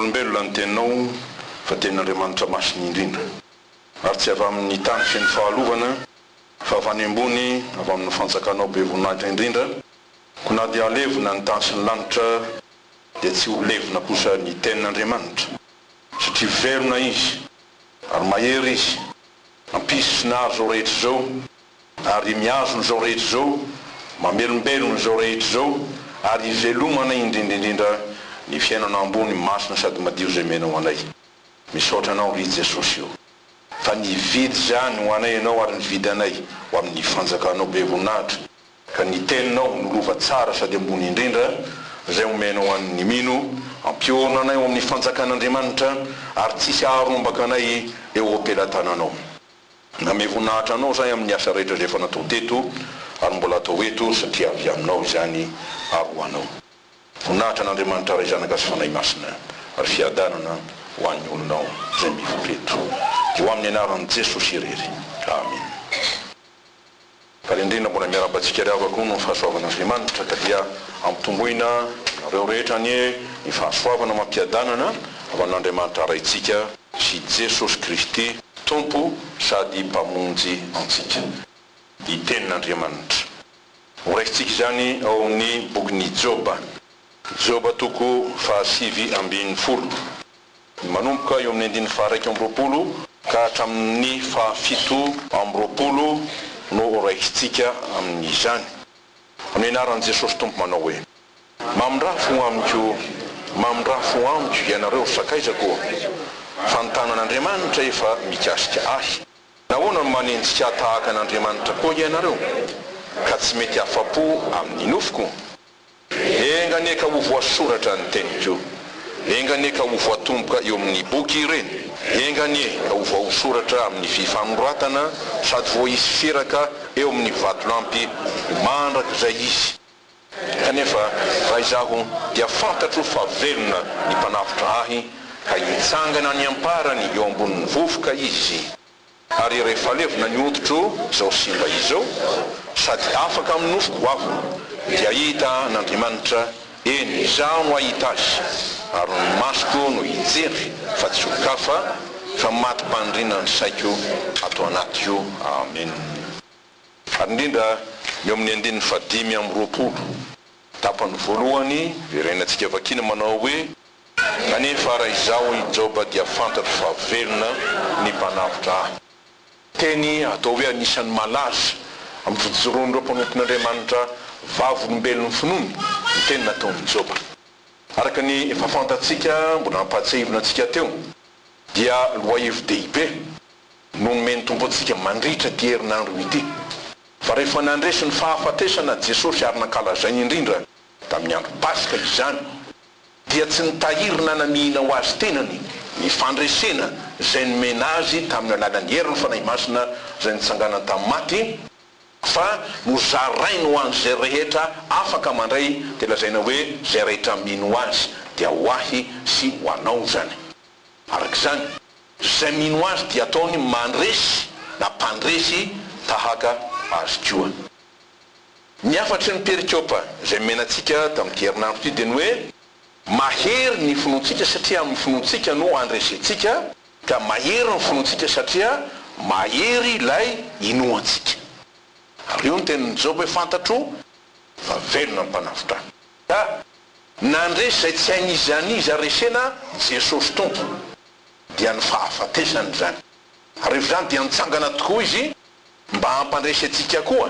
olombelona ny teninao fa tenin'Andriamanitra masina indrindra ary tsy avy amin'ny tany sy ny fahalovana fa avy any ambony avy amin'ny fanjakanao be voninahitra indrindra ko na dia alevina ny tany sy ny lanitra dia tsy ho levina kosa ny tenin'Andriamanitra satria verona izy ary mahery izy ampisy na zao rehetra zao ary miazony zao rehetra zao mamelombelony zao rehetra zao ary velomana indrindra ny fiainana ambony masina sady madio zay menao anay misaotra anao ry Jesosy io fa nividy zany ho anay ianao ary nividy anay ho amin'ny fanjakanao be voninahitra ka ny teninao nolova tsara sady ambony indrindra zay omenao amin'ny mino ampiorona anay ho amin'ny fanjakan'Andriamanitra ary tsisy aharombaka anay eo am-pelatananao name voninahitra anao zay amin'ny asa rehetra rehefa natao teto ary mbola atao eto satria avy aminao izany aroanao voninahitra n'Andriamanitra ray zanaka sy fanahy masina ary fiadanana ho an'ny olonao zay mivoreto eo amin'ny anaran'i Jesosy irery amen kalindrina mbola miarabantsika riavako no fahasoavan'Andriamanitra ka dia ampitomboina nareo rehetra ny fahasoavana mampiadanana avy amin'Andriamanitra raitsika sy Jesosy Kristy tompo sady mpamonjy antsika ny tenin'Andriamanitra horaisitsika izany ao amin'ny bokyny Joba toko fahasivy ambin'ny folo manomboka eo amin'ny 120 ka hatramin'ny fahafito amby 20 no raisitsika amin'izany amin'ny anaran'i Jesosy tompo manao hoe mamindrafo amiko ianareo sakaizako fantanan'Andriamanitra efa mikasika ahy nahoana no manenjika tahaka an'Andriamanitra koa ianareo ka tsy mety afapo amin'ny nofoko enganeka ho voasoratra ny teniko enganeka ho voatomboka eo amin'ny boky ireny enganeka ho voasoratra amin'ny fifanoratana sady voaisy firaka eo amin'ny vatolampy mandraka izay izy kanefa raha izaho dia fantatro fa velona ny mpanafitra ahy ka hitsangana ny amparany eo ambonin'ny vovoka izy ary rehefa levina ny oditro zao simba izao sady afaka amin'ny nofoko avo dia hita n'Andriamanitra eny izaho no ahita azy ary ny masoko no hijery fa tsy hokafa fa matim-pandrina ny saiko atao anaty io amen ary indrindra eo amin'ny 520 tapany voalohany verenantsika vakina manao hoe kanefa raha izao i Joba dia fantatro fa velona ny mpanafitra ahy teny atao hoe anisan'ny malaza amin'ny fijoroan'ireo mpanompon'Andriamanitra vavolombelon'ny finomy ny teny nataon'i Joba araka ny efa fantatsika mbola nampahatsahivina antsika teo dia loahevi-dehibe no nomeny tompo antsika mandritra ty herinandro ity fa rehefa nandresy ny fahafatesana Jesosy ary nankalazainy indrindra tamin'ny andro Paska izany dia tsy nitahirina namihina ho azy tenany ny fandresena zay nomena azy tamin'ny alalan'ny heriny fanahy masina zay nitsanganany tamin'ny maty fa nozarainy ho an'izay rehetra afaka mandray dia lazaina hoe zay rehetra mino azy dia ho ahy sy ho anao zany arak'izany zay mino azy dia ataony mandresy na mpandresy tahaka azy koa ny afatry ny perikopa zay menantsika tamin'ity herinandro ity dia ny hoe mahery ny finoantsika satria amin'ny finoantsika no andresentsika ka mahery ny finoantsika satria mahery ilay inoantsika ary io ny tenin'ny Joba hoe fantatro fa velona ny mpanafitra ka nandresy zay tsy hain'iza resena Jesosy tompo dia ny fahafatesany zany ary rehefa zany dia nitsangana tokoa izy mba hampandresy antsika koa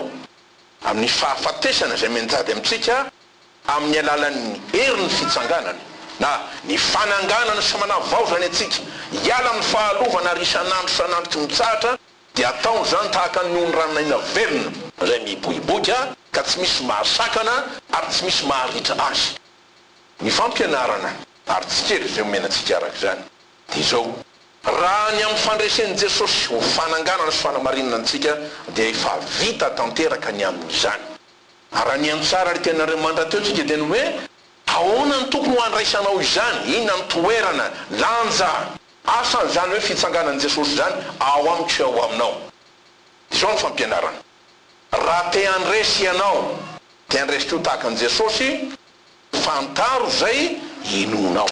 amin'ny fahafatesana zay menjady amintsika amin'ny alalan'ny herin'ny fitsanganany na ny fananganana sy manavao zany atsika hiala amin'ny fahalovana ary isan'andro tsy mitsahatra dia ataony zany tahaka ny onraninaina velona zay miboiboika ka tsy misy mahasakana ary tsy misy maharitra azy ny fampianarana ary tsy kely zay omenantsika arak'izany dia izao raha ny amin'ny fandresen'i Jesosy ho fananganana sy fanamarinana antsika dia efa vita tanteraka ny amin'izany raha ny amintsara ry tenin'Andriamanitra teo tsika dia ny hoe ahoana ny tokony ho andraisanao izany inona ny toerana lanja asany zany hoe fitsanganan'i Jesosy zany ao amiko ao aminao izao ny fampianarana raha te handresy ianao te handresy teo tahaka an'i Jesosy fantaro zay inonao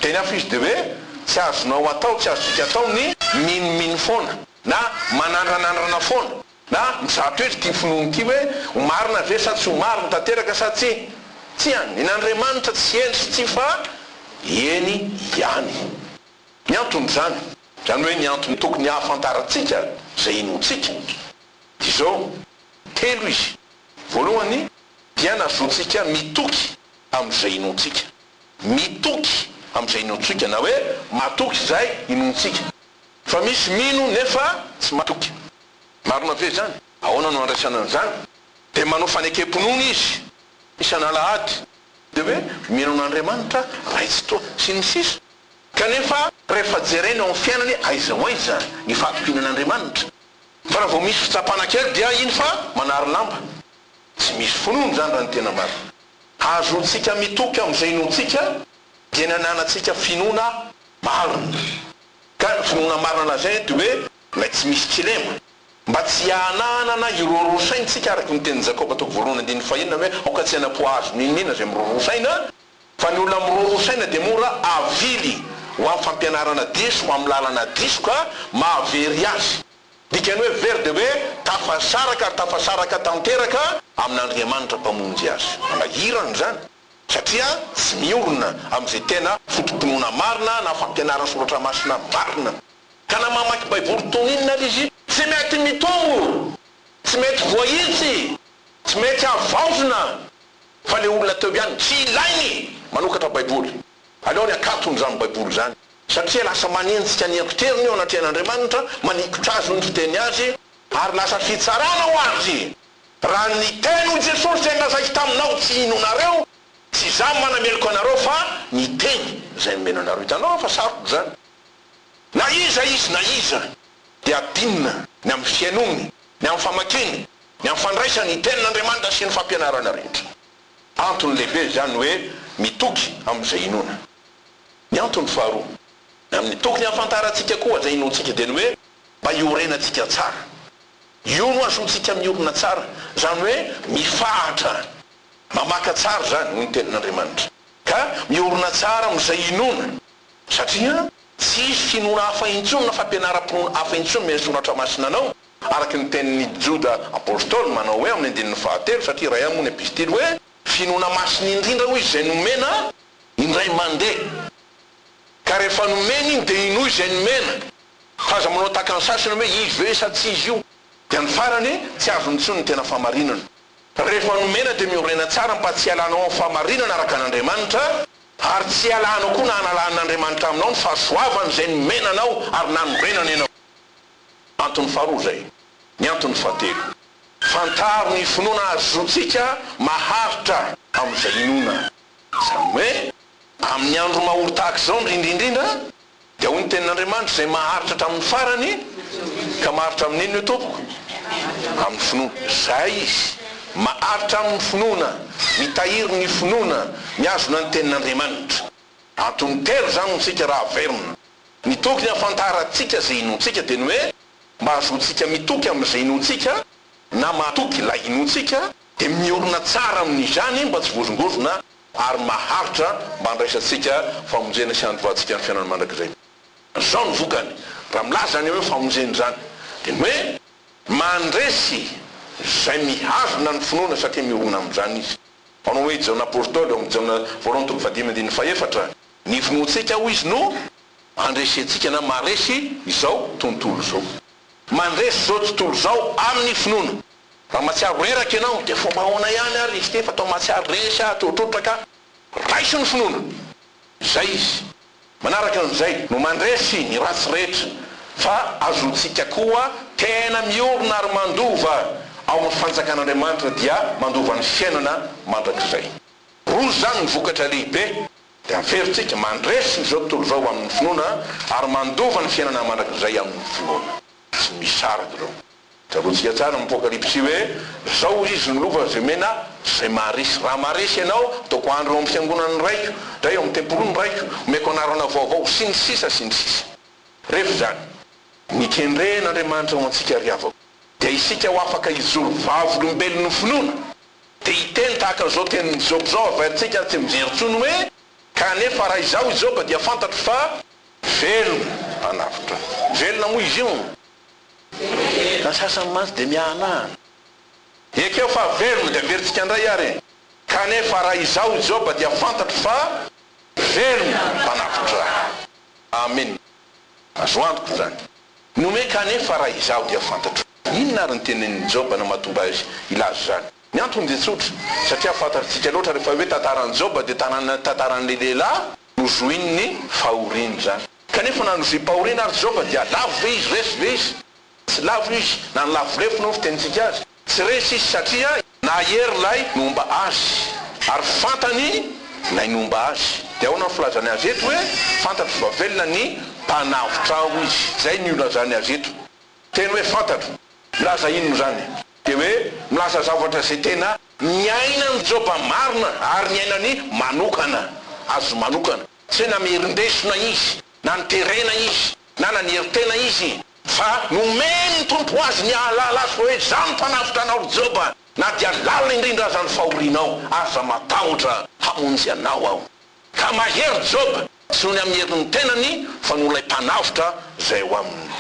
teny hafa izy dia hoe tsy azonao atao tsy azotsika atao ny minomino foana na manandranandrana foana na mizato hoe ty finoana ty hoe homarina ve sady tsy homarina tanteraka sady tsy any in'Andriamanitra tsy endry tsy fa eny ihany. Ny antony zany hoe ny antony tokony hahafantarantsika zay inoantsika dia zao telo izy. Voalohany dia nazoantsika mitoky amin'izay inoantsika, mitoky amin'izay inoantsika na hoe matoky zay inoantsika. Fa misy mino nefa tsy matoky. Marina ve zany? Ahoana no andraisana an'izany? Dia manao fanekam-pinoana izy isan'alahady dia hoe mino an'Andriamanitra raitsy toa sy ny sisa. Kanefa rehefa jerena ao amin'ny fiainany aiza ho aiza ny fatompianan'Andriamanitra. Fa raha vao misy fitsapana kely dia iny fa manary lamba. Tsy misy finoana zany raha ny tena marina. Azontsika mitoky amin'izay inoantsika dia ny ananatsika finoana marina. Ka finoana marina lazay dia hoe ilay tsy misy tsilema. Mba tsy hananana irorosaintsika araka ny teny Jakoba toko voalohany 1:5 hoe aoka tsy hanapoazo ninina zay mirorosaina. Fa ny olona mirorosaina dia mora avily ho amin'ny fampianarana diso, ho amin'ny lalana diso ka mahavery azy. Dikany hoe very dia hoe tafasaraka tanteraka amin'Andriamanitra mpamonjy azy. Manahirana zany satria tsy miorina amin'izay tena fotompinoana marina na fampianarana soratra masina marina. Ka na mamaky baiboly toninina izy tsy mety mitongo, tsy mety voahitsy, tsy mety avaozina. Fa le olona teo ihany tsy ilainy manokatra baiboly. Aleony akatony zany baiboly zany satria lasa manenjika ny heroteriny eo anatrehan'Andriamanitra, manikotra azy ny fiteny azy ary lasa fitsarana ho azy. Raha ny teny ho Jesosy zay nazaiky taminao tsy inonareo, tsy za manameloko anareo fa ny teny zay nomeno anareo. Hitanao fa sarotra zany. Na iza dia adinina ny amin'ny fianony, ny amin'ny famakiny, ny amin'ny fandraisany ny tenin'Andriamanitra sy ny fampianarana rehetra. Antony lehibe zany hoe mitoky amin'izay inoana. Ny antony faharoa amin'ny tokony hafantarantsika koa zay inoantsika dia ny hoe mba iorenantsika tsara. Io no azontsika miorina tsara, zany hoe mifahatra, mamaka tsara zany ny tenin'Andriamanitra. Ka miorina tsara amin'izay inoana satria tsy isy finoana hafa intsony na fampianaram-pinoana hafa intsony meny soratra masina anao araka ny tenin'ny Joda apôstôly manao hoe amin'ny 9:3 satria raha ihany moa ny epistily hoe finoana masina indrindra hoy izy zay nomena indray mandeha. Ka rehefa nomena iny dia ino izy zay nomena. Faza manao taka ny sasany hoe izy ve sa tsy izy io, dia ny farany tsy azo intsony ny tena famarinana. Rehefa nomena dia miorena tsara mba tsy halanao amin'ny famarinana araka an'Andriamanitra, ary tsy halanao koa na hanalan'Andriamanitra aminao ny fahasoavany zay nomenanao ary nanorenana ianao. Antony faharoa zay. Ny antony fahatelo, fantaro ny finoana azontsika maharitra amin'izay inoana. Zany hoe amin'ny andro mahory tahaka izao indrindra dia hoy ny tenin'Andriamanitra zay maharitra hatramin'ny farany ka maharitra amin'iny no tompoko amin'ny finoana. Zay izy maharitra amin'ny finoana, mitahiry ny finoana, miazona ny tenin'Andriamanitra. Antony telo zany ntsika raha averina. Ny tokony hafantarantsika zay inoantsika dia ny hoe mba azontsika mitoky amin'izay inoantsika na matoky ilay inoantsika dia miorina tsara amin'izany mba tsy vozongozona ary maharitra mba andraisantsika famonjena sy andovatsika ny fiainana mandrakizay. Zao ny vokany raha milaza ny hoe famonjena zany dia ny hoe mandresy zay mihazona ny finoana satria miorina amin'izany izy. Anao hoe Jaona apôstôly amin'ny Jaona voalohany toko 5:4 ny finoantsika ho izy no andresentsika na maresy izao tontolo zao. Mandresy zao tontolo zao amin'ny finoana. Raha matsiaro reraka ianao dia fomba ahoana ihany ary izy te fa atao matsiaro resy atotrotra ka raisy ny finoana. Zay izy. Manaraka an'izay no mandresy ny ratsy rehetra fa azontsika koa tena miorina ary mandova ao amin'ny fanjakan'Andriamanitra dia mandova ny fiainana mandrakizay. Roa zany ny vokatra lehibe dia aferitsika mandresy izao tontolo zao amin'ny finoana ary mandova ny fiainana mandrakizay amin'ny finoana. Tsy misaraka reo. Tarotsika tsara amin'ny Apokalipsy hoe zao izy nylova zay mena zay maharesy. Raha maharesy ianao ataoko andro amin'ny fiangonany raiko, ndray eo amin'ny tempoly raiko, omeko anarana vaovao sy ny sisa. Rehefa zany nikendren'Andriamanitra ho antsika riavako dia isika ho afaka hijoro vavolombelon'ny finoana dia hiteny tahaka an'izao tenin'ny Job zao avarintsika tsy mijery tsony hoe kanefa raha izao Joba dia fantatro fa velona panavitra velona moa izy io ka sasany mantsy dia miahana ekeo fa velona dia veritsika andray ary kanefa raha izao Joba dia fantatro fa velona panavitra amen azo antoko zany nome kanefa raha izao dia fantatro inona ary ny tenenin'ny Joba na mahatonga azy ilazo zany ny antony dia tsotra satria fantatritsika loatra rehefa hoe tantaran'ny Joba dia tantaran'le lehilahy nozoiny fahoriany zany kanefa nanozia pahoriana ary Joba dia lavo ve izy resy ve izy tsy lavo izy na ny lavo lefo no fitenitsika azy tsy resy izy satria nahery lay nomba azy ary fantany lay nomba azy dia ahoana ny filazany azy eto hoe fantatro fa velona ny mpanavotra ao izy zay ny olazany azy eto teny hoe fantatro milaza inona zany dia hoe milaza zavatra zay tena miainany Joba marina ary ny ainany manokana azo manokana tsy na mierindesona izy na niterena izy na nanieritena izy fa nomeny tompo azy ny ahalala azy fa hoe zany mpanavotra anao Joba na dia lalina indrindra aza ny fahorianao aza matahotra hamonjy anao aho ka mahery Joba tsy no ny amieriny tenany fa no lay mpanavotra zay ho aminy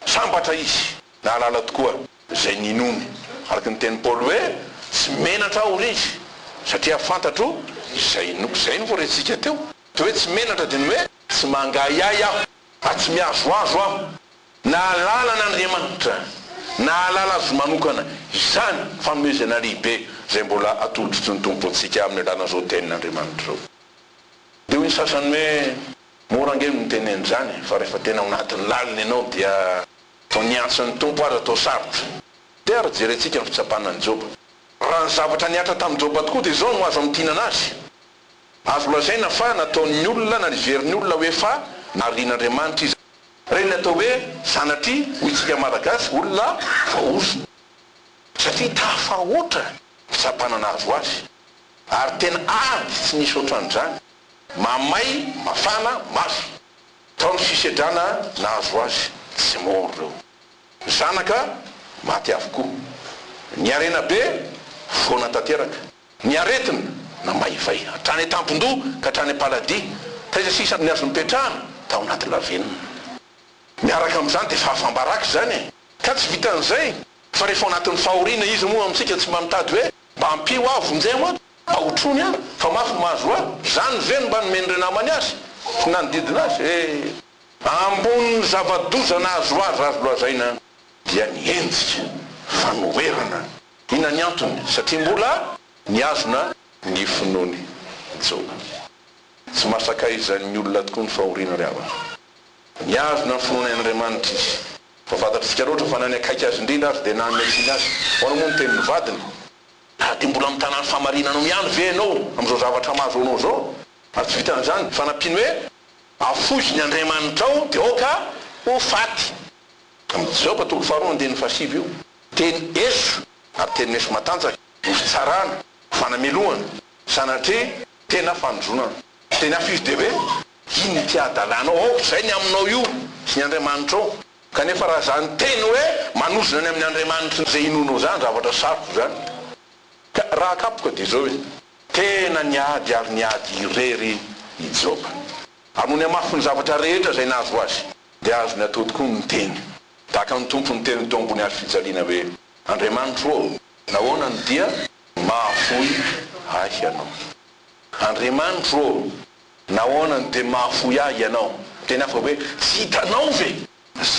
sambatra izy na alala tokoa zay ninony araka ny teny Paoly hoe tsy menatra aho izy satria fantatro zay no voresika teo to hoe tsy menatra dia ny hoe tsy mangayay aho fa tsy miazoazo aho na alalan'Andriamanitra na alala azo manokana izany fanomezana lehibe zay mbola atolotry ny tompontsika amin'ny alanazao tenin'Andriamanitra zao dia hoy ny sasany hoe mora ngeny miteneny zany fa rehefa tena ao anatin'ny lalina ianao dia atao niantson'ny tompo ary atao sarotra dia ary jerentsika ny fitsapanan'ny Joba raha ny zavatra niatra tamin'ny Joba tokoa dia zao no azo amitinana azy azo lazaina fa nataon'ny olona na niverin'ny olona hoe fa narian'Andriamanitra izy reny natao hoe sanatry ho itsika malagasy olona vaozo satria tafahoatra fitsapanana azo azy ary tena ady tsy nisy ohatran'izany mamay mafana maso taony fisedrana nahazo azy tsy moro reo zanaka maty avokoa ny arena be foana tanteraka ny aretina na maivay hatrany tampon-doha ka hatrany apaladi taiza sisa ny azo mipetrahana tao anaty lavenina miaraka amin'izany dia fahafambaraky zany ka tsy vitan'izay fa rehefa anatin'ny fahoriana izy moa amintsika tsy mba mitady hoe mba ampio aho vonjay moa mba hotrony aho fa mafy mahazo aho zany veno mba nomeny renamany azy sy nanodidina azy ambony zava-doza na azo azo lazaina dia nienjika fanoerana ina ny antony satria mbola niazona ny finoany Joba tsy masakaizan'ny olona tokoa ny fahoriana ry ava niazona ny finoany Andriamanitra izy fa fantatritsika loatra fa nany akaiky azy indrindra azy dia nanymetsiny azy hoana moa ny tenin'ny vadiny dia mbola mitanany famarinanao miano ve anao amin'izao zavatra mahazo anao zao ary tsy vitan'izany fa nampiny hoe afozy ny Andriamanitra ao dia oka ho faty amin'ny Joba toko faharoa andeny fahasivy io teny eso ary teny eso matanjaka ho fitsarana fanamelohana sanatria tena fanozonana teny afizy dia hoe iny ty adalanao ao zay ny aminao io sy ny Andriamanitra ao kanefa raha zany teny hoe manozona ny amin'ny Andriamanitra zay inonao zany zavatra saroko zany ka raha kapoka dia zao hoe tena niady ary niady irery i Joba ary noho ny amafy ny zavatra rehetra zay nahazo azy dia azo ny atao tokoa miteny tahaka ny tompo ny teny tao ambony azy fijaliana hoe Andriamanitra ao nahoanany dia mahafoy ahy ianao Andriamanitra ao nahoanany dia mahafoy ahy ianao teny hafa hoe tsy hitanao ve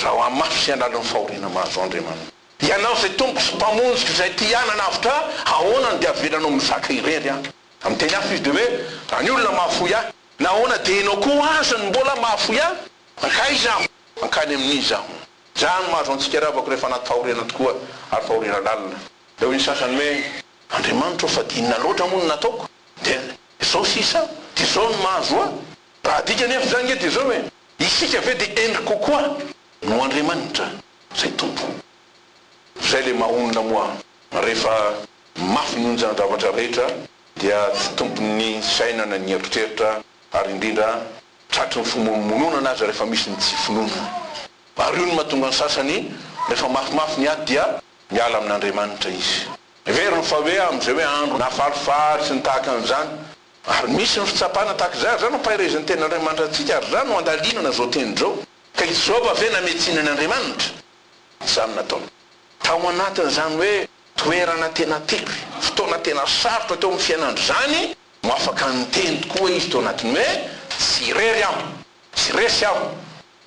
zao amafy sy andalany fahoriana mahazo Andriamanitra ianao zay tompo sy mpamonjika zay ty ana navitra ahoanany dia avelanao mizaka irery aho amin'ny teny hafa izy dia hoe ny olona mahafoy ahy nahoana dia enao koa azany mbola mahafoy ahy ankay zaho ankany amin'izy zaho zany mahazo antsika ravako rehefa anaty fahoriana tokoa ary fahoriana lalina dia hoy ny sasany hoe Andriamanitra fa dinina loatra moa no nataoko dia zao sisa dia zao no mahazo ahy raha dika nefa zany e dia zao hoe isika ve dia endry kokoa no Andriamanitra zay tompo zay le mahonona moa rehefa mafy nonjany zavatra rehetra dia tsy tompony sainana ny eritreritra ary indrindra tratry ny fimonomonona azy rehefa misy ny tsy finonana ary io no mahatonga ny sasany rehefa mafimafy ny ady dia miala amin'Andriamanitra izy veriny fa hoe amin'izay hoe andro nafalifaly sy ny tahaka an'izany ary misy ny fitsapana tahaka zany ampahirezan'ny ten'Andriamanitra antsika ary zany no andalinana zao tenin'izao ka izao ave nametsinan'Andriamanitra zany nataony tao anatin'izany hoe toerana tena telo fotoana tena sarotra teo amin'ny fiainandro zany no afaka niteny tokoa izy teo anatiny hoe tsy rery aho, tsy resy aho,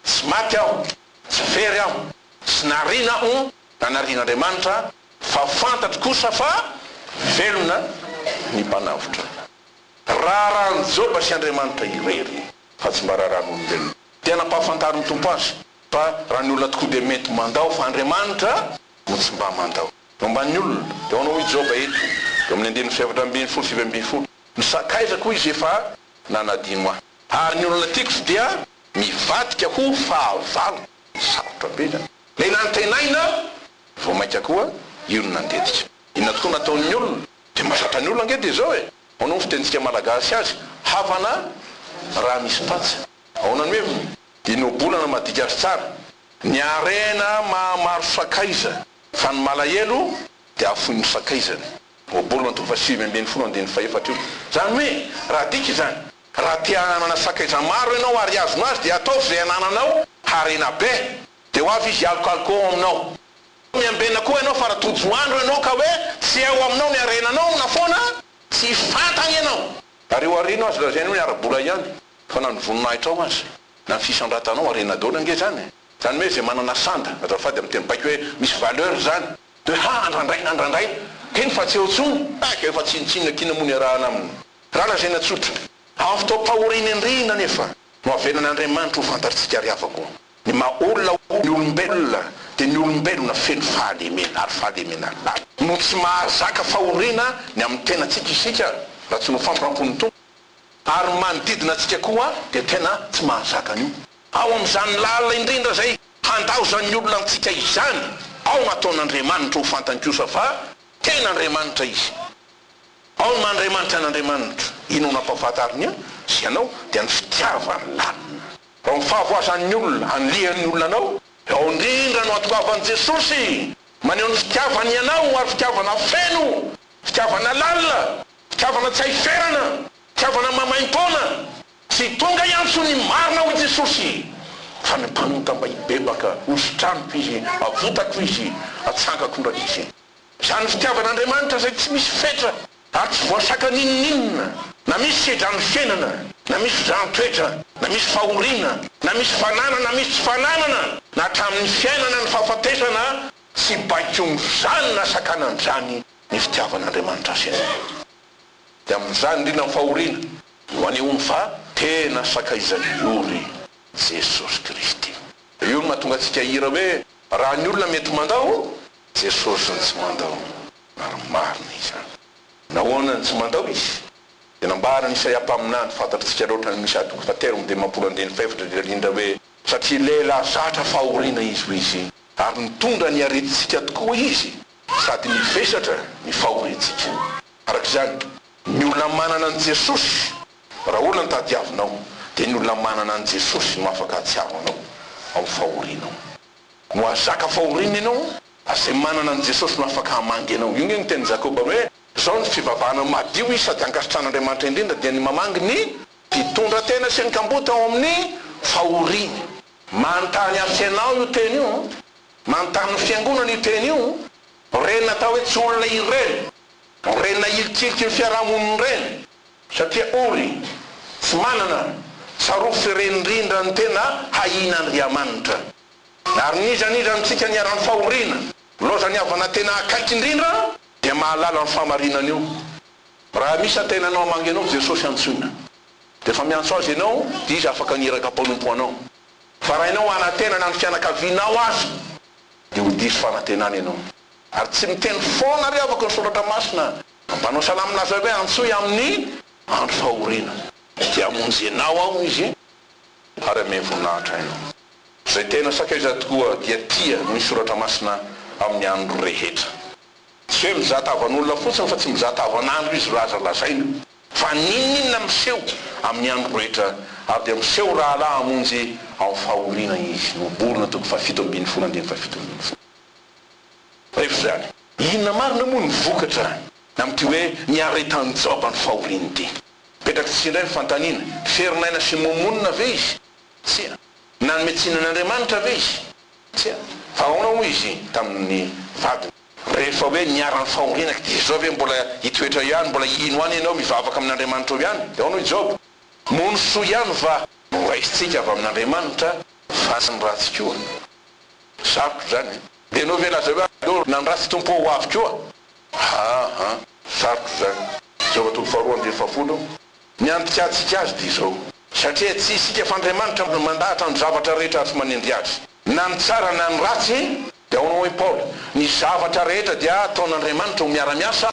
tsy maty aho, tsy very aho, tsy narina aho na narian'Andriamanitra fa fantatro kosa fa velona ny mpanavotra. Raharahany joba sy Andriamanitra irery fa tsy mba raharan'olombelona. Tena mpahafantariny tompo azy fa raha ny olona tokoa dia mety mandao fa Andriamanitra no tsy mba mandao. Momba ny olona dia hoanao i joba eto eo amin'ny 9:7-10 ny sakaizako izy efa nanadino ahy ary ny olona tiako dia mivadika ho fahavalo sarotra be zany. Le nantenaina vao maika koa io no nandetika. Inona tokoa nataon'ny olona dia mahazatra ny olona ange dia zao e hoanao fitentsika malagasy azy havana raha misy patsa ahoana ny hoe dia nobolana madika azy tsara ny arena mahamaro sakaiza fa ny malahelo dia afoiny sakaizany obolona to fa 7:10 zany hoe raha dika zany raha tia anana sakaiza maro ianao ary azonao azy dia atao zay anananao harena be dia ho avy izy alcoalco aminao miambena koa ianao fa raha tojoandro ianao ka hoe tsy eo aminao ny arenanao na foana tsy fantany ianao ary eo arena azy lazainy hoe arabola ihany fa na ny voninahitra ao azy na ny fisandratanao arena daola nge zany zany hoe zay manana sanda azafady amin'ny teny baiky hoe misy valeur zany de andrandraina keny fa tsy eo tsony ka efa tsinitsinina kina mony arahana aminy raha lazaina tsotra amin'ny fotoa mpahoriny indrina nefa no avelan'Andriamanitra ho fantatritsika ary afako ny maha-olona ny olombelona dia ny olombelona feno fahalemena ary fahalemena lala no tsy mahazaka fahoriana ny amin'ny tenatsika isika raha tsy no fampirampon'ny tompo ary manodidina atsika koa dia tena tsy mahazaka an'io ao amin'izany lalina indrindra zay handaozan'ny olona antsika izany ao nataon'Andriamanitra ho fantany kosa fa tena Andriamanitra izy ao ny mandriamanitra an'Andriamanitra ino nampahafantariny a sy ianao dia ny fitiavany lalina raha mifahavoazan'ny olona anlihan'ny olona anao ao indrindra no atokavan'i Jesosy maneho ny fitiavany ianao ary fitiavana feno fitiavana lalina fitiavana tsy haiferana fitiavana mamaim-pona tsy tonga iantso ny marina ho Jesosy fa ny mpanota mba hibebaka ositranoko izy avotako izy atsangako ndraka izy zany fitiavan'Andriamanitra zay tsy misy fetra ary tsy voasaka ninoninona na misy sedrany fiainana na misy zany-toetra na misy fahorina na misy fananana na misy tsy fananana na hatramin'ny fiainana ny fahafatesana tsy baikom'izany na sakanan'izany ny fitiavan'Andriamanitra azy dia amin'izany indrina ny fahorina ho anehoany fa tena sakaizany ory Jesosy Kristy io no mahatonga antsika hira hoe raha ny olona mety mandao Jesosy ny tsy mandao ary marina izany nahoana ny tsy mandao izy dia nambarana Isaia mpaminany fantatritsika loatra ny misy atoko faterony dia mampolo andeny fefatra dia lindra hoe satria lehilahy zatra fahoriana izy ho izy ary nitondra ny aretintsika tokoa izy sady nivesatra ny fahorintsika arak'izany ny olona manana an Jesosy raha olona ny tadiavinao dia ny olona manana an Jesosy no afaka atsiavanao amin'ny fahorinao no azaka fahorina ianao azay manana an Jesosy no afaka hamangy anao io nge ny teny Jakoba hoe zao ny fivavahana madio izy sady ankasitran'Andriamanitra indrindra dia ny mamangy ny fitondra tena sy ny kambota ao amin'ny fahorina manontany amin'ny fiainao io teny io manontany ny fiangonana io teny io renina atao hoe tsy olona ireny renina ilikiliky ny fiarahamoniny reny satria ory tsy manana sarofy renindrindra ny tena hain'Andriamanitra ary nizaniza amintsika ny aran'ny fahorina loza ny avana tena akaiky indrindra dia mahalala ny famarinana io raha misy atenanao amangy anao Jesosy antsoina dia fa miantso azy ianao dia izy afaka niraka mpanompo anao fa raha ianao anatenana ny fianakavinao azy dia ho diso fanantenana ianao ary tsy miteny foana ry avaka ny soratra masina ampanao salamilaza hoe antsoy amin'ny andro fahorina dia amonjy anao ao izy ary ame voninahitra ianao zay tena sakaiza tokoa dia tia ny soratra masina amin'ny andro rehetra tsy hoe mizatavan'olona fotsiny fa tsy mizatavan'andro izy lazalazaina fa ninina miseho amin'ny andro rehetra ary dia miseho rahalahy amonjy amin'ny fahorina izy noborona toko fa 7:17 rehefa zany inona marina moa ny vokatra na mity hoe niaretan'ny joba ny fahoriny ty petraky tsy indray nyfantanina ferinaina sy momonina ve izy tsia nanometsinan'andriamanitra ve izy tsia fa ahoana hoy izy tamin'ny vadiny rehefa hoe niarany fahoriana de zao ve mbola hitoetra ihany mbola ino any ianao mivavaka amin'andriamanitra eo ihany de ahoana hoy Job mono soa ihany va raisitsika avy amin'andriamanitra fasiny ratsy koa sarotra zany de anao ve laza hoe nandratsy tompo ho avy koa sarotra zany Job toko faharoa ambin'ny fafolo ny antikaditsika azy de zao satria tsy isika f'andriamanitra mandahatra ny zavatra rehetra tsy manendry azy na ny tsara na ny ratsy de ahoana hoe Paul ny zavatra rehetra dia ataon'andriamanitra ho miara-miasa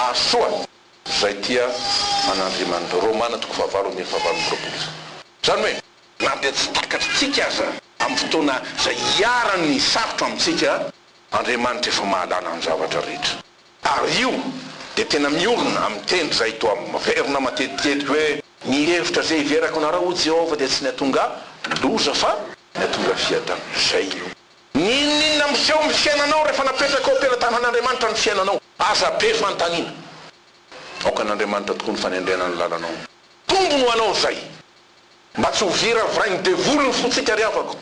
asoa zay tia an'andriamanitra Romana toko fahavalo ambin'ny fahavalo amby roapolo zany hoe na dia tsy takatritsika aza amin'ny fotoana zay iarany sarotra amintsika andriamanitra efa mahalala ny zavatra rehetra ary io de tena miorona amin'ny tendry zay toa maverina matetiketiky hoe ny hevitra zay iverako anareo o Jehova de tsy natonga loza fa natonga fiadana zay io ninona miseho amin'ny fiainanao rehefa napetraka ao am-pelantanan'andriamanitra ny fiainanao aza be fantanina aoka an'andriamanitra tokony fanendrena ny lalanao tombono ho anao zay mba tsy ho vira vrainy devolony fotsika riavako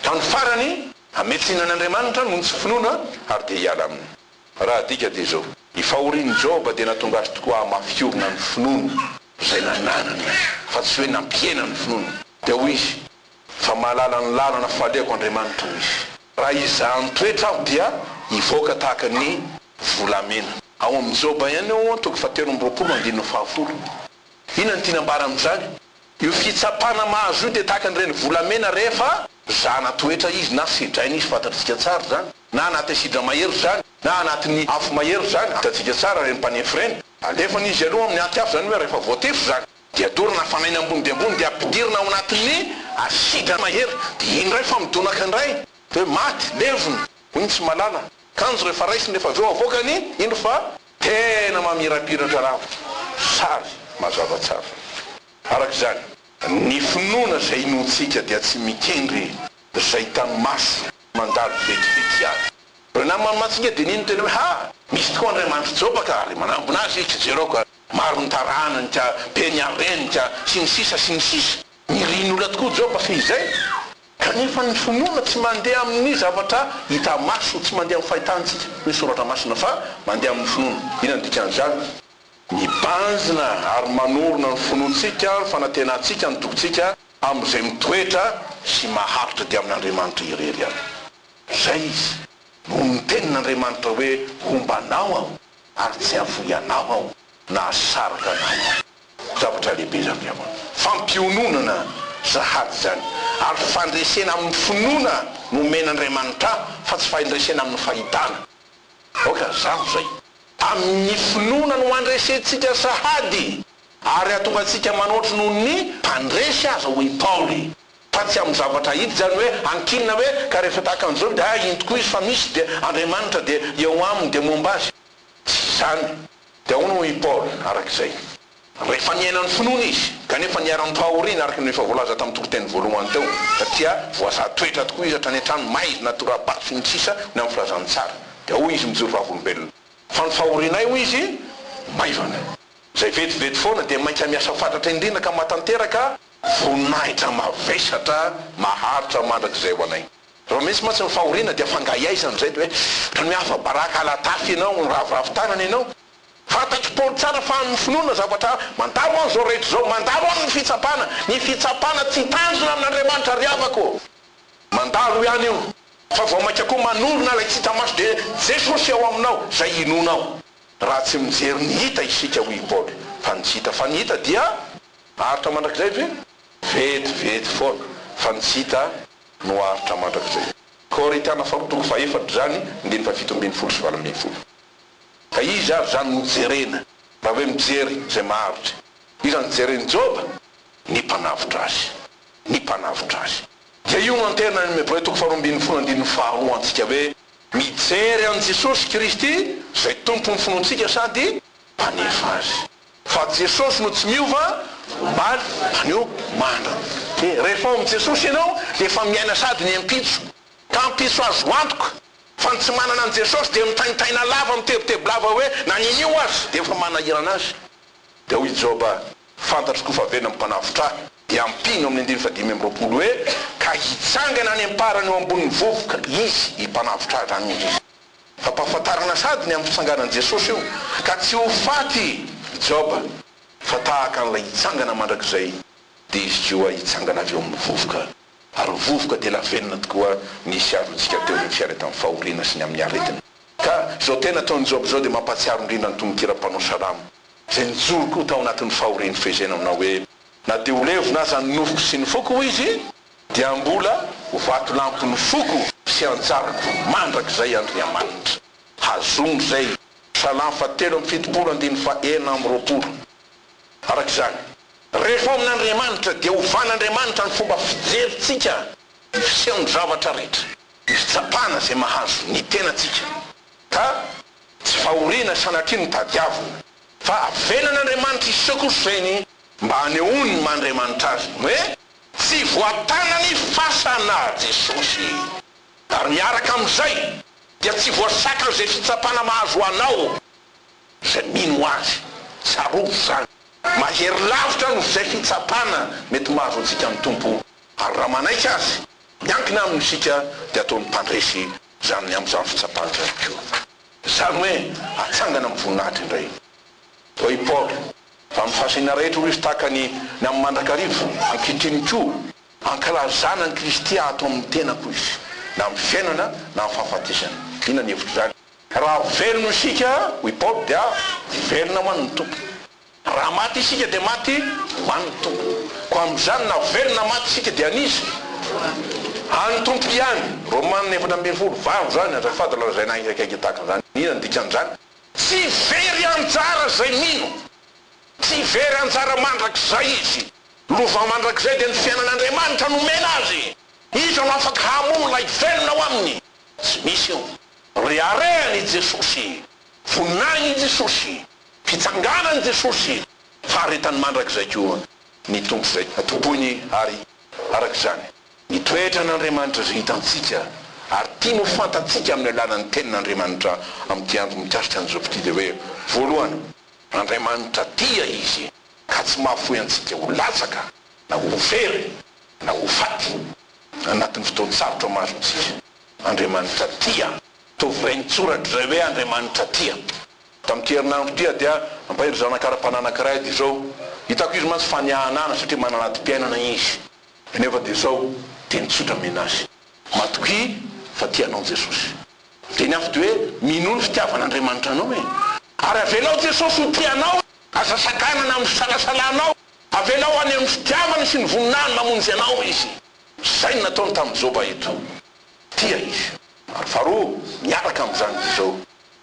tany farany ametsinan'andriamanitra no tsy finoana ary de hiala aminy raha dika de zao ifahoriny Joba de natonga azy tokoa amafiorina ny finoana zay nananany fa tsy hoe nampiena ny finoana de ho izy fa mahalala ny lalana faleko andriamanitra ho izy raha izany toetra aho dia ivoaka tahaka ny volamena ao amin'ny Joba ihany eo toko fahatelo amby roapolo andininy fahafolo inona ny tinambara am'izany io fitsapana mahazo io de tahaka an'ireny volamena rehefa zana toetra izy na sidrainy izy fantatsika tsara zany na anaty sidra mahery zany na anatin'ny afo mahery zany atatsika tsara reny mpanefy reny alefany izy aloha amin'ny aty afo zany hoe rehefa voatefo zany de adorina fanainy ambony de ambony de ampidirina ao anatin'ny asidra mahery de indray fa midonaka indray de hoe maty levony iny tsy malala kanjo rehefa raisiny rehefa aveo avoakany ino fa tena mamirapiratra raha sary mazava tsara araka zany ny finoana zay inontsika dia tsy mikendry zay tany maso mandalo vetivety azy re namamatsika de nino tena hoe misy tokoa andriamanitra Joba ka ary manambona azy izy jereo ka maro ny taranany ka penyareny ka sy ny sisa mirin'olona tokoa Joba fa izay kanefa ny finoana tsy mandeha amin'ny zavatra hita maso tsy mandeha amin'ny fahitantsika misy soratra masina fa mandeha amin'ny finoana inona ny dikan'izany mibanjina ary manorona ny finoantsika fanatenantsika ny tokontsika amin'izay mitoetra sy maharitra dia amin'andriamanitra irery any zay izy no ny tenin'andriamanitra hoe hombanao aho ary tsy avoyanao aho na asaraka anao zavatra lehibe zany avao fampiononana zahady zany ary fandresena amin'ny finoana no men'andriamanitra fa tsy faindresena amin'ny fahitana oka zavo zay amin'ny finoana no andresentsika sahady ary atonga atsika manoatra noho ny mpandresy aza hoy Paoly fa tsy amin'ny zavatra hity zany hoe ankinina hoe ka rehefa tahaka an'izao de iny tokoa izy fa misy de andriamanitra de eo aminy de momba azy tsy zany de ahoana hoy Paoly arak'izay rehefa niainany finoana izy kanefa niara-ny fahoriana araka ny efa voalaza tamin'ny tokoteny voalohany teo satria voaza toetra tokoa izy hatrany an-trano maizina torabaso ny tsisa ny amin'ny filazany tsara de hoy izy mijoro vavolombelona fa ny fahorinay hoy izy maivana zay vetivety foana de mainka miasa fantatra indrindra ka matanteraka voninahitra mavesatra maharitra mandrak'izay ho anay raha misy matsy ny fahoriana dia fangayaizany zay de hoe trany hoe afa-baraka alatafy ianao ny ravoravo-tanana ianao fantatro Paoly tsara fa ny finoana zavatra mandalo any zao rehetra zao mandalo any ny fitsapana tsy tanjona amin'andriamanitra riavako mandalo ihany io fa vao maika koa manorona lay tsy hitamaso de Jesosy ao aminao zay inonao raha tsy mijery ny hita isika hoy Paoly fa ny tsy hita fa ny hita dia aritra mandrak'izay ve vetivety foana fa ny tsy hita no aritra mandrak'izay Korintana fahatoko faefatra zany ndiny fafito ambin'ny folo sy valo ambin'ny folo ka izy ary zany mijerena raha hoe mijery zay maharitra izy any jereny Joba ny mpanavitra azy dia io no antena ny Hébreux toko faharoa ambin'ny folo andininy faharoa antsika hoe mijery an Jesosy Kristy zay tompony finoantsika sady mpanefa azy fa Jesosy no tsy miova omaly anio mandra rehefa ao amin'ny Jesosy ianao de efa miaina sady ny ampitso ka ampitso azo antoka fa ny tsy manana an Jesosy de mitaintaina lava mitebiteby lava hoe nanino azy de efa manahirana azy de hoy Joba fantatro koa fa avena amin'ny mpanavotra dia ampino amin'ny 2020 hoe ka hitsangana any amparany eo ambonin'ny vovoka izy himpanavotra zany izy fa mpahafantarana sady ny amin'ny fisanganan'i Jesosy io ka tsy ho faty Joba fa tahaka an'ilay hitsangana mandrakizay dia izy koa hitsangana avy eo amin'ny vovoka ary vovoka dia lavenina tokoa nisy arontsika teo ny fiara tamin'ny fahoriana sy ny amin'ny aretina ka zao tena taon'ny Joba zao dia mampatsiaro indrindra ny tombokira-panao salamo zay nijoro koa tao anatin'ny fahoriany fehizena aminao hoe na dia ho levo na zany nofoko sy ny foko izy dia mbola ho vato lampo ny foko sy anjarako mandrakizay Andriamanitra hazony zay Salamo 7:7-20 arak'izany rehefa amin'Andriamanitra dia hovan'Andriamanitra ny fomba fijeritsika fisehony zavatra rehetra fitsapana zay mahazo ny tenatsika ka tsy fahoriana sanatriny tadiavina fa avelan'Andriamanitra isekoseny mba hanehoany m'Andriamanitra azy hoe tsy voatanany fasana Jesosy ary miaraka amin'izay dia tsy voasaka zay fitsapana mahazo anao zay mino azy tsarovo zany mahery lavitra no zay fitsapana mety mahazo antsika amin'ny tompo ary raha manaika azy miankina amin'isika dia ataony mpandresy zany amin'izany fitsapana zany koa zany hoe atsangana amin'ny voninahitra indray toa i Paul fa amin'ny fahasaina rehetra ho izy tahaka ny amin'ny mandrakarivo ankitriny koa ankalazana ny Kristy ato amin'ny tenako izy na amin'ny fiainana na amin'ny fahafatesana ina ny hevitra zany raha velona isika hoy Paul dia velona ho an'ny tompo raha maty isika dia maty ho an'ny tompo ko amin'izany na velona maty isika dia anisy an'ny tompo ihany Romanina 4:20 zany azafady lazaina akaiky tahaka zany ina ny dikan'izany tsy very anjara zay mino tsy very anjara mandrakizay izy lova mandrakizay dia ny fiainan'Andriamanitra nomena azy izy no afaka hamono lay velona ho aminy tsy misy io reharehany Jesosy voninainy Jesosy fitsanganany Jesosy faharetany mandrakizay koa ny tompo zay atoboiny ary arak'izany ny toetra n'Andriamanitra zay hitantsika ary tia no fantatsika amin'ny alalan'ny tenin'Andriamanitra amin'ity andro mikasika an'izao piti dia hoe voalohany Andriamanitra tia izy ka tsy mahafoy antsika ho latsaka na ho very na ho faty anatin'ny fotoany sarotra mahazo antsika Andriamanitra tia tovy nitsoratra zay hoe Andriamanitra tia tamin'ity herinandro tia dia ampahery zanakara-pananankiray dia zao hitako izy mantsy faniahanana satria mananaty-piainana izy nefa dia zao dia nitsotra menazy matoky fa tianao Jesosy dia ny afo dia hoe mino ny fitiavan'Andriamanitra anao e ary avelao Jesosy ho tianao azasakanana amin'ny fisalasalanao avelao any amin'ny fitiavana sy ny voninahiny mamonjy anao izy zay nataony tamin'ny Joba eto tia izy ary faharoa miaraka amin'izany dia zao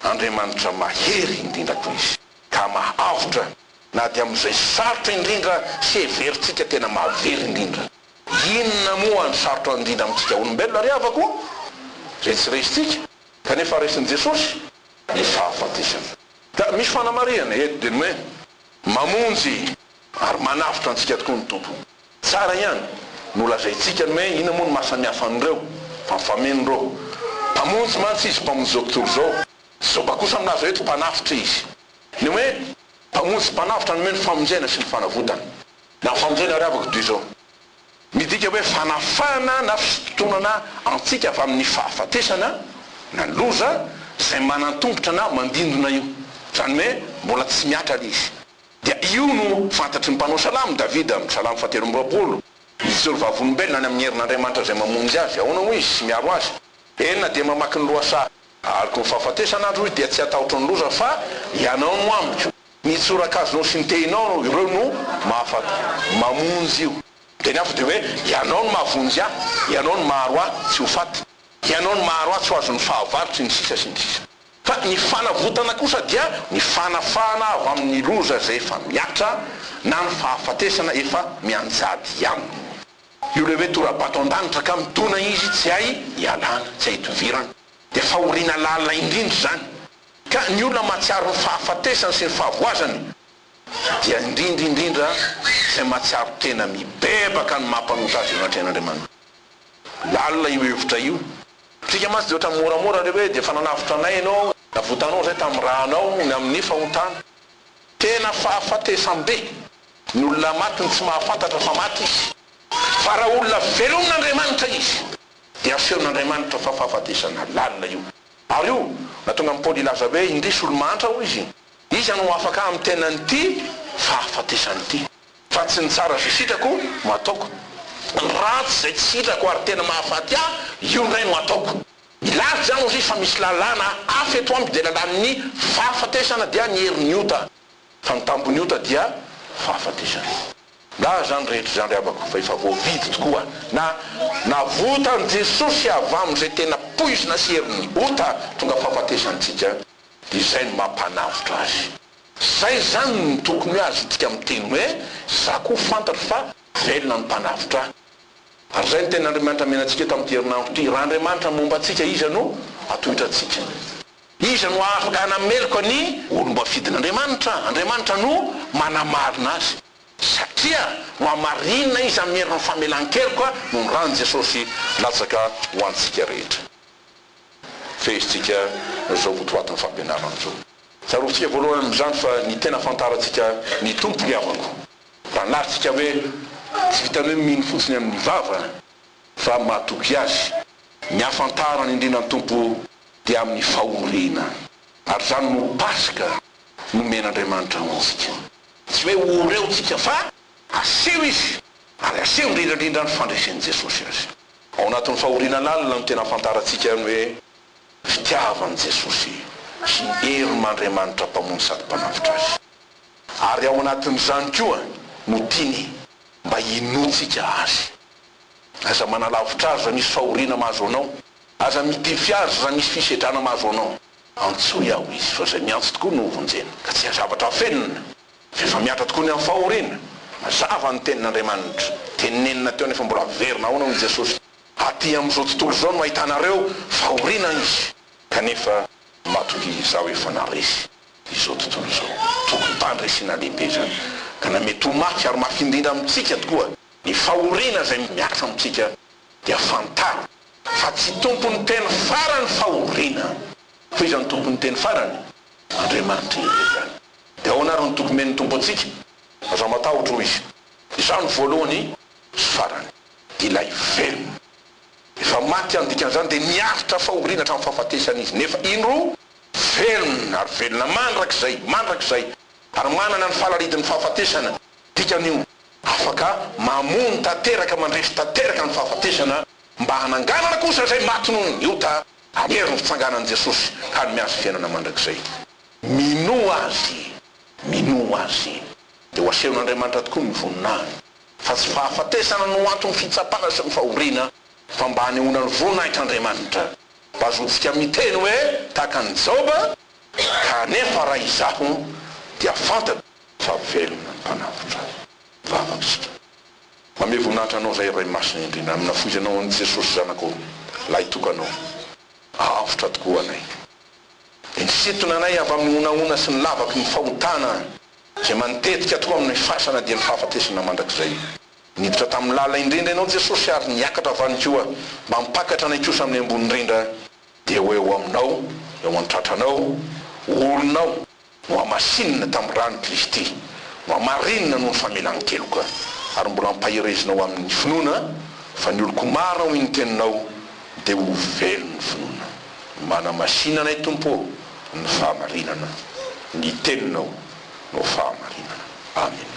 Andriamanitra mahery indrindra koa izy ka mahavotra na dia amin'izay sarotra indrindra sy heveritsika tena mahavery indrindra inona moa ny sarotra indrindra amintsika olombelona ry avako zay tsy resitsika kanefa resin'i Jesosy ny fahafatesana ka misy fanamariana eto dia ny hoe mamonjy ary manavotra antsika tokoa ny tompo tsara ihany no lazaitsika ny hoe ina moa ny mahasamihafa an'ireo fa mifamenonireo mpamonjy mantsy izy mpamonjy zao tontolo zao Joba kosa aminazy eto mpanavotra izy ny hoe mpamonjy mpanavotra ny hoe ny famonjena sy ny fanavotana na famonjena ry avako dia zao midika hoe fanafana na fitonana antsika avy amin'ny fahafatesana na loza zay manantombotra na mandindona io zany hoe mbola tsy miatra izy dia io no fantatry ny mpanao salamo Davida amin'ny salamo 7:20 izy zao vavolombelona any amin'ny herin'Andriamanitra zay mamonjy azy ahoana ho izy sy miaro azy enina dia mamaky ny loasa ariko ny fahafatesan'andro dia tsy atahotra ny loza fa ianao no amiko ny tsorakazonao sy ny tehinao ireo no mahafaty mamonjy io dia ny afo dia hoe ianao no mahavonjy ahy ianao no maharo ahy tsy ho faty ianao no maharo ahy tsy ho azo ny fahavarotry ny sisa sy ny sisa fa ny fanavotana kosa dia ny fanafahana avy amin'ny loza zay efa miatra na ny fahafatesana efa mianjady aminy io le hoe torabato an-danitra ka mitona izy tsy hay ialana tsy hay tovirana dia fahoriana lalina indrindra zany ka ny olona mahatsiaro ny fahafatesana sy ny fahavoazany dia indrindra zay mahatsiaro tena mibebaka ny mampanosa azy eo anatrehan'Andriamanitra lalina io hevitra io tsika mantsy dia ohatra moramora le hoe dia fananavitra anay ianao navotanao zay tamin'ny rahanao ny amin'ny fahotana tena fahafatesambe ny olona matiny tsy mahafantatra fa maty izy fa raha olona velomin'Andriamanitra izy dia asehon'Andriamanitra fa fahafatesana lalina io. Ary io na tonga amin'ny Paoly ilaza hoe indrisy olo-mantra ho izy no afaka amin'ny tenanyity fahafatesany ity fa tsy ny tsara zay sitrako no ataoko, ratsy zay tsy sitrako ary tena mahafaty io ndray no ataoko. Ilazy zany ozy fa misy lalàna hafa eto amby dia lalàn'ny fahafatesana dia ny herin'ny ota fa ny tambony ota dia fahafatesana. Da zany rehetra zany abako fa efa voavidy tokoa na votan Jesosy avy amin'izay tena poizina sy herin'ny ota tonga fahafatesantsika dia izay no mampanavitra azy. Zay zany ny tokony hoe azy tika miteny hoe za koa fantatra fa velona ny mpanavitra. Ary zay ny tena Andriamanitra menantsika tamin'ity herinandro ity. Raha Andriamanitra momba antsika iza no atohitra antsika, iza no afaka hanameloko ny olombafidin'Andriamanitra. Andriamanitra no manamarina azy satria no amarinina izy amin'ny herin'ny famelan-keloka no ny rany Jesosy latsaka ho antsika rehetra. Fehintsika zao votoatin'ny fampianarana zao. Tsarovitsika voalohany amin'izany fa ny tena fantarantsika ny tompo iavako. Raha naritsika hoe tsy vitany hoe mino fotsiny amin'ny vava fa mahatoky azy ny afantarany indrindra ny tompo dia amin'ny fahoriana. Ary zany no pasika nomen'Andriamanitra ho antsika. Tsy hoe oreo tsika fa aseho izy ary aseho indrindrandrindra ny fandresen'i Jesosy azy. Ao anatin'ny fahoriana lalina no tena afantarantsika ny hoe fitiavan'i Jesosy sy herin'Andriamanitra mpamony sady mpanavitra azy. Ary ao anatin'izany koa no tiany mba hinotsika azy. Aza manalavitra azy raha misy fahoriana mahazo anao, aza mitify azy raha misy fisedrana mahazo anao, antsoy aho izy fa zay miantso tokoa no vonjena ka tsy hazavatra fenina efa miatra tokoa ny amin'ny fahoriana. Mazava ny tenin'Andriamanitra tenenina teo nefa mbola verina ao nao Jesosy aty amin'izao tontolo zao no ahitanareo fahoriana izy kanefa matoky zaho efa naresy izao tontolo zao. Tokony tandresina lehibe zany ka na mety ho mafy ary mafy indrindra amintsika tokoa ny fahoriana zay miakatra amintsika dia fantaro fa tsy tompony teny farany fahoriana fa iza ny tompony teny farany Andriamanitra zany. Dia ao anarany tokony men'ny tompo antsika aza matahotra ho izy izany voalohany sy farany dia ilay velona efa maty andikan'izany dia miaritra fahoriana hatramin'ny fahafatesana izy nefa indro velona ary velona mandrakizay ary manana ny fahalaridin'ny fahafatesana dikan'io afaka mamony tanteraka mandresy tanteraka ny fahafatesana mba hananganana kosa zay maty noho ny ota aneriny fitsanganan'i Jesosy ka ny miazo fiainana mandrakizay. Mino azy dia ho asehon'Andriamanitra tokoa ny voninahiny fa tsy fahafatesana no antony fitsapana sy ny fahoriana fa mba hanehoana ny voninahitran'Andriamanitra mba azotsika miteny hoe tahaka ny Joba kanefa raha izaho dia fantatra fa velona ny mpanavitra vavaksika. Mame voninahitra anao zay ray masina indrindra amina foizanao an'i Jesosy zanako lahy tokanao avotra tokoa anay. Nisitona anay avy amin'ny onaona sy ny lavaky ny fahotana zay mantetika tokoa amin'ny fasana dia ny fahafatesana mandrakizay. Niditra tamin'ny lala indrindra ianao Jesosy ary niakatra avany koa mba mipakatra anay kosa amin'ny ambony indrindra dia eo aminao, eo an-tratranao, olonao no amasinina tamin'ny rano Kristy no amarinina no ny famelan-keloka ary mbola mpahirezinao amin'ny finoana fa ny oloko maro ao iny teninao dia ho velony finoana. Manamasina anay tompo ny fahamarinana, ny teninao no fahamarinana. Amen.